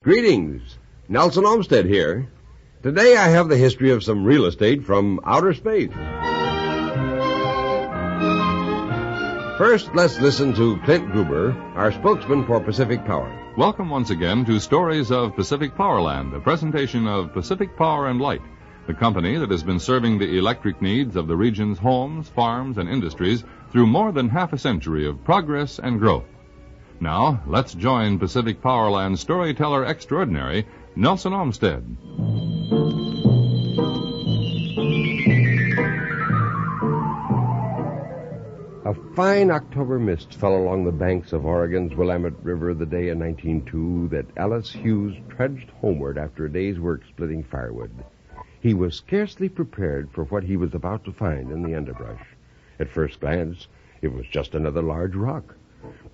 Greetings. Nelson Olmsted here. Today I have the history of some real estate from outer space. First, let's listen to Clint Gruber, our spokesman for Pacific Power. Welcome once again to Stories of Pacific Powerland, a presentation of Pacific Power and Light, the company that has been serving the electric needs of the region's homes, farms, and industries through more than half a century of progress and growth. Now, let's join Pacific Powerland storyteller extraordinary, Nelson Olmsted. A fine October mist fell along the banks of Oregon's Willamette River the day in 1902 that Ellis Hughes trudged homeward after a day's work splitting firewood. He was scarcely prepared for what he was about to find in the underbrush. At first glance, it was just another large rock.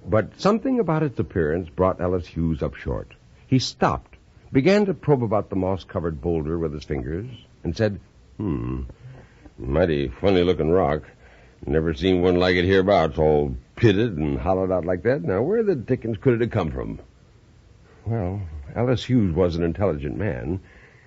But something about its appearance brought Ellis Hughes up short. He stopped, began to probe about the moss-covered boulder with his fingers, and said, mighty funny-looking rock. Never seen one like it hereabouts, all pitted and hollowed out like that. Now, where the dickens could it have come from? Well, Ellis Hughes was an intelligent man.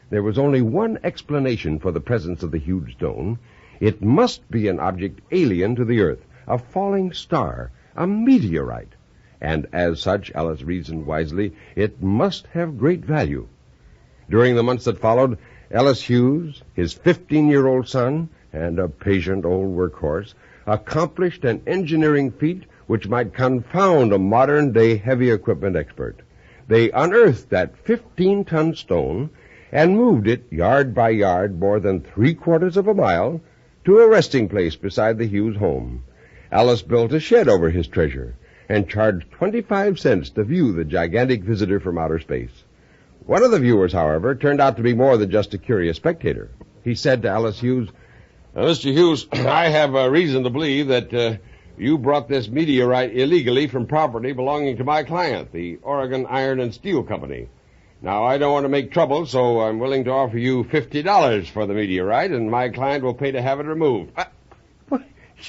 There was only one explanation for the presence of the huge stone. It must be an object alien to the Earth, a falling star, a meteorite. And as such, Ellis reasoned wisely, it must have great value. During the months that followed, Ellis Hughes, his 15-year-old son, and a patient old workhorse, accomplished an engineering feat which might confound a modern-day heavy equipment expert. They unearthed that 15-ton stone and moved it yard by yard more than 3/4 of a mile to a resting place beside the Hughes home. Ellis built a shed over his treasure and charged 25 cents to view the gigantic visitor from outer space. One of the viewers, however, turned out to be more than just a curious spectator. He said to Ellis Hughes, Mr. Hughes, I have a reason to believe that you brought this meteorite illegally from property belonging to my client, the Oregon Iron and Steel Company. Now, I don't want to make trouble, so I'm willing to offer you $50 for the meteorite, and my client will pay to have it removed.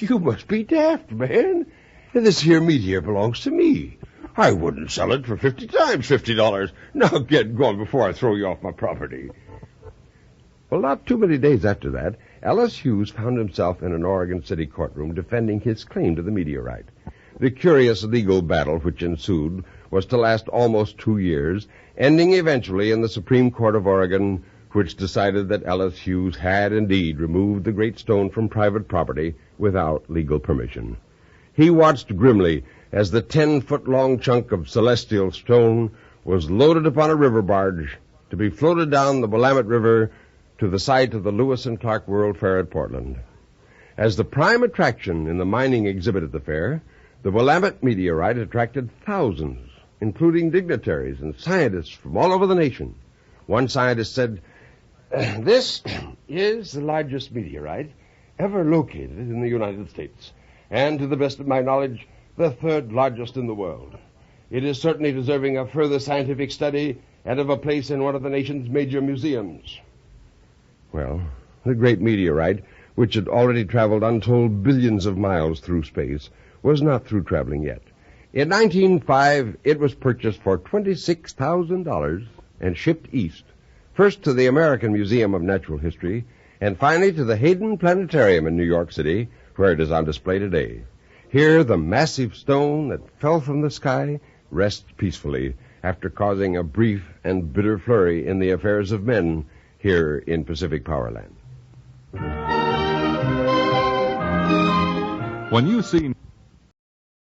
You must be daft, man. This here meteor belongs to me. I wouldn't sell it for 50 times $50. Now get going before I throw you off my property. Well, not too many days after that, Ellis Hughes found himself in an Oregon City courtroom defending his claim to the meteorite. The curious legal battle which ensued was to last almost 2 years, ending eventually in the Supreme Court of Oregon, which decided that Ellis Hughes had indeed removed the great stone from private property without legal permission. He watched grimly as the 10-foot-long chunk of celestial stone was loaded upon a river barge to be floated down the Willamette River to the site of the Lewis and Clark World Fair at Portland. As the prime attraction in the mining exhibit at the fair, the Willamette meteorite attracted thousands, including dignitaries and scientists from all over the nation. One scientist said, This is the largest meteorite ever located in the United States, and to the best of my knowledge, the third largest in the world. It is certainly deserving of further scientific study and of a place in one of the nation's major museums. Well, the great meteorite, which had already traveled untold billions of miles through space, was not through traveling yet. In 1905, it was purchased for $26,000 and shipped east, first to the American Museum of Natural History, and finally to the Hayden Planetarium in New York City, where it is on display today. Here, the massive stone that fell from the sky rests peacefully after causing a brief and bitter flurry in the affairs of men here in Pacific Powerland. When you see